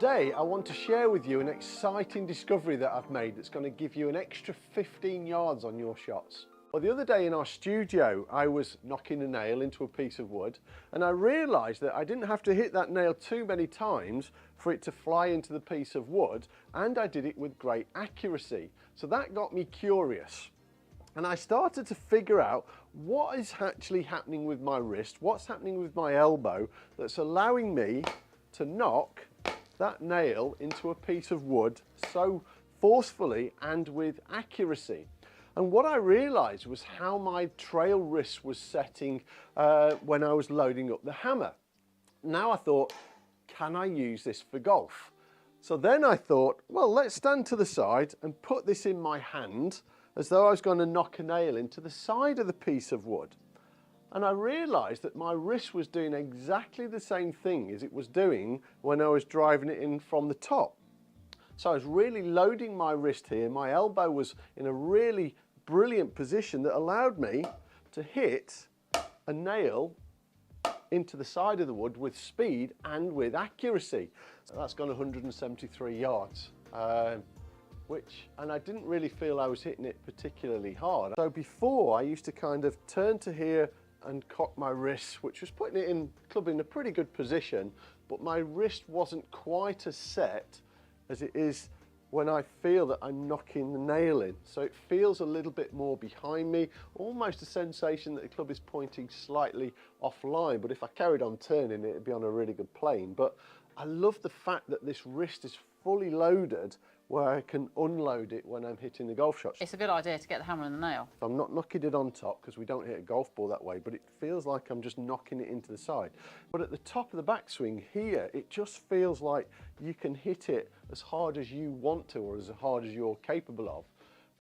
Today I want to share with you an exciting discovery that I've made that's going to give you an extra 15 yards on your shots. Well, the other day in our studio I was knocking a nail into a piece of wood and I realised that I didn't have to hit that nail too many times for it to fly into the piece of wood, and I did it with great accuracy. So that got me curious. And I started to figure out what is actually happening with my wrist, what's happening with my elbow that's allowing me to knock that nail into a piece of wood so forcefully and with accuracy. And what I realised was how my trail wrist was setting when I was loading up the hammer. Now I thought, can I use this for golf? So then I thought, well, let's stand to the side and put this in my hand as though I was going to knock a nail into the side of the piece of wood. And I realised that my wrist was doing exactly the same thing as it was doing when I was driving it in from the top. So I was really loading my wrist here. My elbow was in a really brilliant position that allowed me to hit a nail into the side of the wood with speed and with accuracy. So that's gone 173 yards. And I didn't really feel I was hitting it particularly hard. So before, I used to kind of turn to here and cock my wrist, which was putting it in club in a pretty good position, but my wrist wasn't quite as set as it is when I feel that I'm knocking the nail in. So it feels a little bit more behind me, almost a sensation that the club is pointing slightly offline, but if I carried on turning, it'd be on a really good plane. But I love the fact that this wrist is fully loaded where I can unload it when I'm hitting the golf shots. It's a good idea to get the hammer and the nail. I'm not knocking it on top because we don't hit a golf ball that way, but it feels like I'm just knocking it into the side. But at the top of the backswing here, it just feels like you can hit it as hard as you want to or as hard as you're capable of.